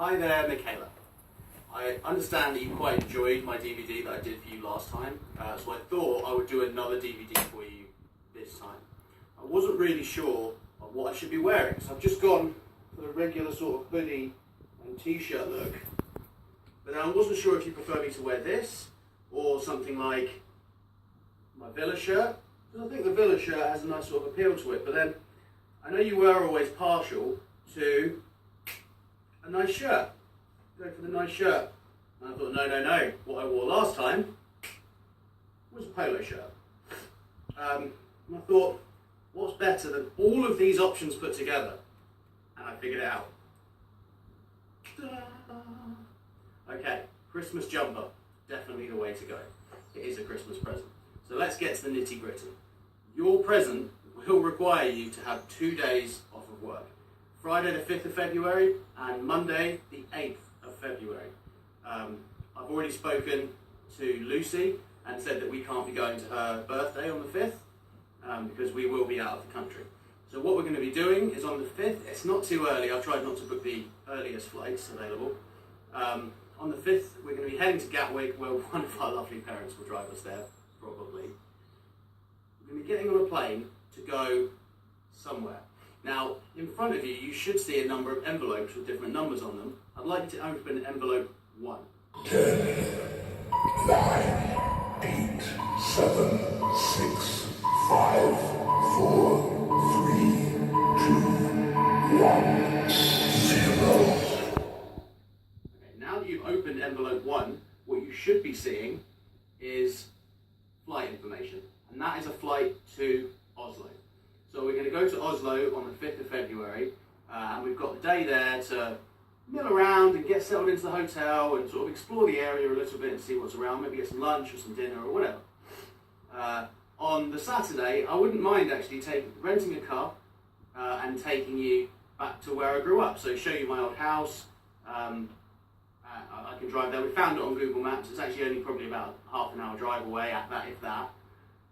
Hi there, Michaela. I understand that you quite enjoyed my DVD that I did for you last time, so I thought I would do another DVD for you this time. I wasn't really sure of what I should be wearing, so I've just gone for the regular sort of hoodie and t-shirt look, but then I wasn't sure if you prefer me to wear this or something like my Villa shirt, because I think the Villa shirt has a nice sort of appeal to it, but then I know you were always partial to a nice shirt. Go for the nice shirt. And I thought, no. What I wore last time was a polo shirt. And I thought, what's better than all of these options put together? And I figured it out. Ta-da! Okay, Christmas jumper. Definitely the way to go. It is a Christmas present. So let's get to the nitty gritty. Your present will require you to have 2 days off of work. Friday the 5th of February and Monday the 8th of February. I've already spoken to Lucy and said that we can't be going to her birthday on the 5th because we will be out of the country. So what we're going to be doing is on the 5th, it's not too early, I've tried not to book the earliest flights available. On the 5th we're going to be heading to Gatwick where one of our lovely parents will drive us there, probably. We're going to be getting on a plane to go somewhere. Now, in front of you, you should see a number of envelopes with different numbers on them. I'd like you to open envelope 1. 10, 9, 8, 7, 6, 5, 4, 3, 2, 1, 0. Okay, now that you've opened envelope 1, what you should be seeing is flight information. And that is a flight to Oslo. So we're going to go to Oslo on the 5th of February, and we've got the day there to mill around and get settled into the hotel and sort of explore the area a little bit and see what's around, maybe get some lunch or some dinner or whatever. On the Saturday, I wouldn't mind actually renting a car and taking you back to where I grew up. So show you my old house. I can drive there. We found it on Google Maps. It's actually only probably about half an hour drive away, at that, if that.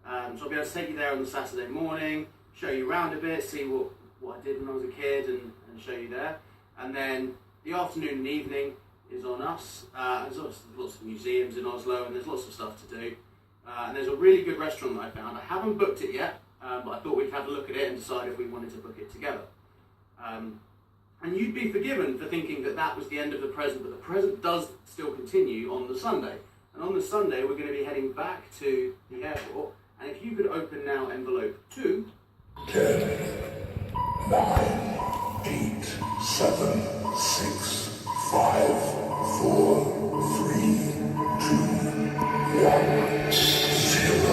So I'll be able to take you there on the Saturday morning, show you around a bit, see what I did when I was a kid and show you there. And then the afternoon and evening is on us. There's lots of museums in Oslo and there's lots of stuff to do. And there's a really good restaurant that I found. I haven't booked it yet, but I thought we'd have a look at it and decide if we wanted to book it together. And you'd be forgiven for thinking that that was the end of the present, but the present does still continue on the Sunday. And on the Sunday we're going to be heading back to the airport. And if you could open now envelope 2. 10, 9, 8, 7, 6, 5, 4, 3, 2, 1, 0.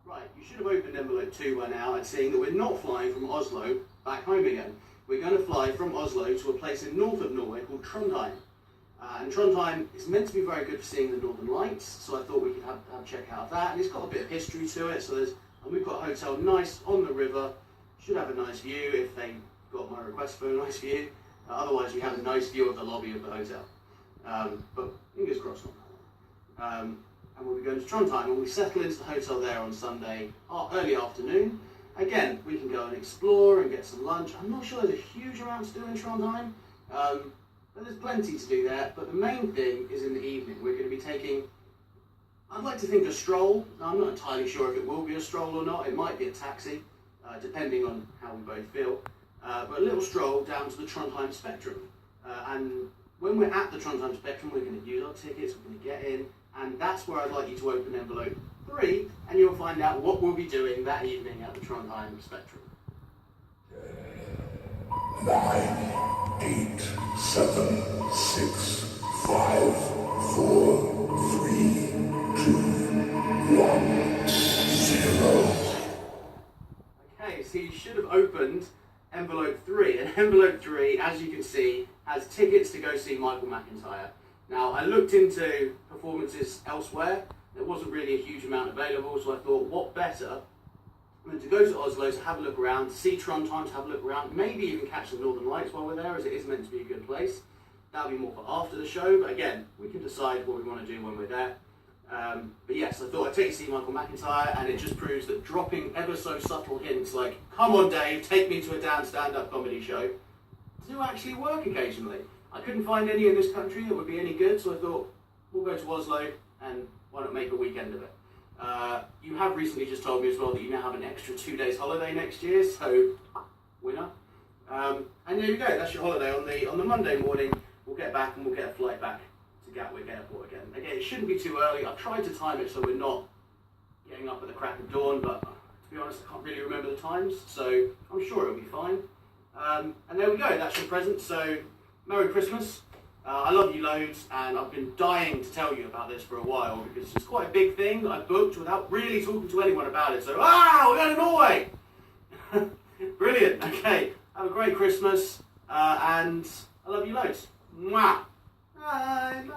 Right, you should have opened envelope 2 by now and seeing that we're not flying from Oslo back home again. We're going to fly from Oslo to a place in north of Norway called Trondheim. And Trondheim is meant to be very good for seeing the Northern Lights, so I thought we could have a check out of that. And it's got a bit of history to it, so we've got a hotel nice on the river. Should have a nice view if they got my request for a nice view. Otherwise, we have a nice view of the lobby of the hotel. But fingers crossed on that one. And we'll be going to Trondheim, and we settle into the hotel there on Sunday early afternoon. Again, we can go and explore and get some lunch. I'm not sure there's a huge amount to do in Trondheim. But there's plenty to do there, but the main thing is in the evening. We're going to be taking, I'd like to think, a stroll. Now, I'm not entirely sure if it will be a stroll or not. It might be a taxi, depending on how we both feel. But a little stroll down to the Trondheim Spectrum. And when we're at the Trondheim Spectrum, we're going to use our tickets, we're going to get in, and that's where I'd like you to open envelope 3, and you'll find out what we'll be doing that evening at the Trondheim Spectrum. 9, 8, 7, 6, 5, 4, 3, 2, 1, 0. Okay, so you should have opened envelope 3, and envelope 3, as you can see, has tickets to go see Michael McIntyre. Now, I looked into performances elsewhere. There wasn't really a huge amount available, so I thought, what better than to go to Oslo to have a look around, to see Trondheim, to have a look around, maybe even catch the Northern Lights while we're there, as it is meant to be a good place. That'll be more for after the show, but again, we can decide what we want to do when we're there. But yes, I thought I'd take you to see Michael McIntyre, and it just proves that dropping ever so subtle hints like, come on Dave, take me to a damn stand-up comedy show, do actually work occasionally. I couldn't find any in this country that would be any good, so I thought we'll go to Oslo and why not make a weekend of it. You have recently just told me as well that you now have an extra 2 days holiday next year, so winner. And there you go, that's your holiday. On the Monday morning, we'll get back and we'll get a flight back to Gatwick Airport again. Again, it shouldn't be too early. I've tried to time it so we're not getting up at the crack of dawn, but to be honest, I can't really remember the times, so I'm sure it'll be fine. And there we go, that's your present. So, Merry Christmas. I love you loads, and I've been dying to tell you about this for a while because it's quite a big thing that I booked without really talking to anyone about it. So, we're going to Norway! Brilliant. Okay, have a great Christmas, and I love you loads. Mwah! Bye! Bye!